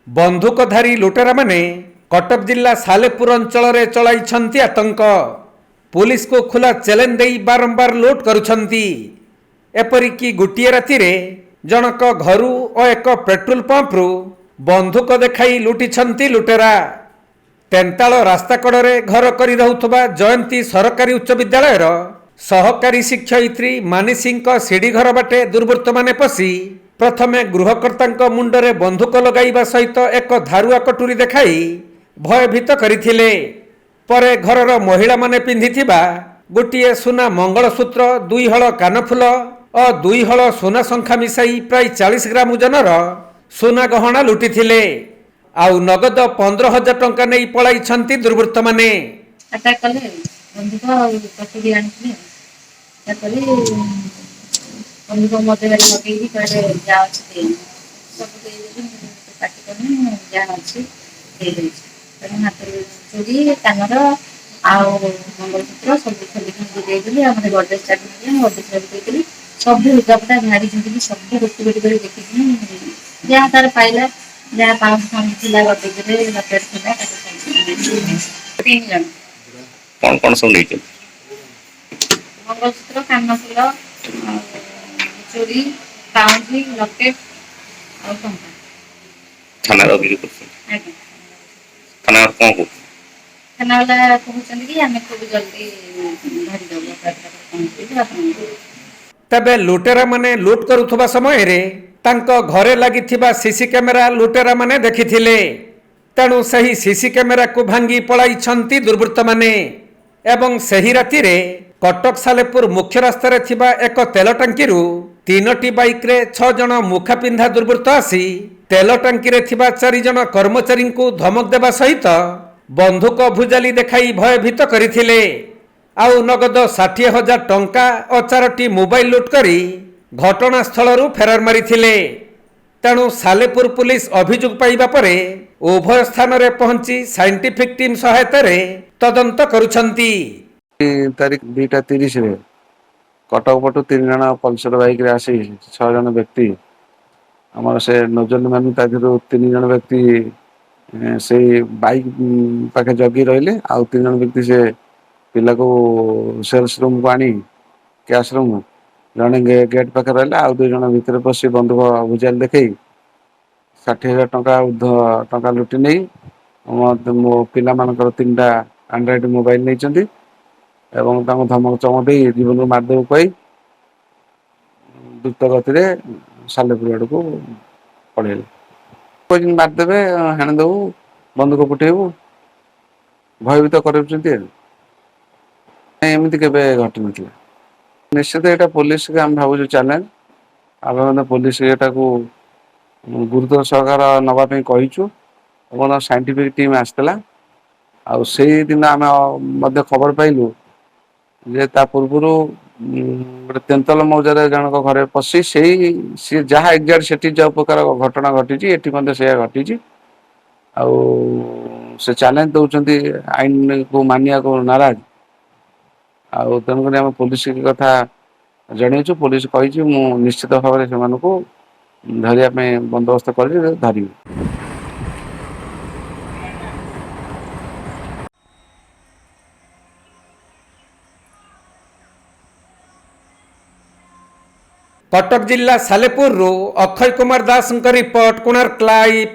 बंधुकधारी लुटेरा माने कटक जिला सालेपुर अंचल चलाइछंती आतंक। पुलिस को खुला चैलेंज दे बारंबार लुट करुछंती। एपरिकी गोटे राति जनक घर और एक पेट्रोल पंप्रु बंधुक देखाई लुटिछंती लुटेरा। तेंताल रास्ता कड़े घर कर रहुथबा जयंती सरकारी उच्च विद्यालय सहकारी शिक्षयित्री मानिसी सीढ़ी घर बाटे दुर्वृत्त माने पशि प्रथमे गृहकर्ता मुंडरे बंधुक लगाइबा सहित एक धारुआ कटुरी देखाई भयभीत करथिले। परे घरर महिला माने पिंधिथिबा गोटिए सुना मंगलसूत्र, 2 हल कानफुल और 2 हल सोना संख्या मिसाई प्राय 40 ग्राम ओजनर सोना गहना लुटिथिले। आउ नगद 15,000 टंका नहीं पलाइछंती दुर्वृत्त माने। अटैक कले बंधुक कटुरी आनी बंधुक मत लगे कहले जहाँ अच्छे सब पार्टी करनी जहाँ अच्छे हाथ चूड़ी कानर आउ मंगलसूत्र सब खोलिकी आम गडरेज चाबी गडरेज चाबी सब लुगापटा झाड़ी झुंडी सब गोटी गोटी कर देखी जहाँ तार पाइला जहाँ पाँच था गडरेज लपेट था 3 जन कौन कौन सब नहीं मंगलसूत्र कानफुल चूड़ी पाउंजी लकेट और टंका थाना अभियोग कर आगे थाना कौन को थाना वाला कहते कि आम खूब जल्दी धरिदेव। तबे लुटेरा माने लुट करुथबा समय रे तांको घरे लागिथिबा सीसी कैमेरा लुटेरा माने देखिथिले। तेणु सही सीसी कैमेरा को भांगी पलाइछंती दुर्वृत्त माने एवं सही राति रे कटक सालेपुर मुख्य रास्ता रे थिबा एक तेल टांकी 3टी बाइक रे 6 जन मुखा पिंधा दुर्वृत्त आसी तेल टांकी रे थिबा 4 जन कर्मचारी को धमक देबा सहित बंधुक भुजाली देखाई भयभीत करथिले। आउ नगद 60,000 टंका और 4टी मोबाइल लुट करी घटनास्थल फेरार मारिथिले। तेणु सालेपुर पुलिस अभियोग पाइबा परे उभय स्थान रे पहुंची साइंटिफिक टीम सहायता रे तदंत करुछंती। तारीख 2:30 रे कटक पटु 3 जन पल्सर बाइक रे आसी 6 जन व्यक्ति आमर से नजर मान 3 जन व्यक्ति से बाइक पाखे जगी रहिले आउ 3 जन व्यक्ति से पिला को सेल्स रूम को आनी कैश रूम जने गेट पाखे रहिले आउ 2 जन भीतर पसी बंधुक भुजाल देखई 60,000 टंका लुटि नहीं मो पिला मानकर 3टा एंड्रॉइड मोबाइल नहीं चंदी एवं तांको धमक चमक दे जीवन को मारदेव कही द्रुत गति सालेपुर आड़ को पड़ेल कोई मारदेवे हेणदेव बंधुक फुटेबू भयभीत करमती केवे घटी ना निश्चित यहाँ पुलिस के आम भावुँ चैलेंज आम पुलिस यहाँ गुरुत्व सहकार नापी कहीचु साइंटिफिक टीम आसला आई दिन आम खबर पाइलु जे ता पूर्व गोटे तेंतल मौजार जनक घरे पशि सी जहाँ एक्जाक्ट से जो प्रकार घटना घटी एटी से घटी से चैलेंज दौरान आईन को मानिया को नाराज तेणुक आम पुलिस की कथा जनईचु पुलिस कही निश्चित भाव से धरिया बंदोबस्त कर धरी। कटक जिला सालेपुर अक्षय कुमार दास रिपोर्ट कोणार्क लाइव।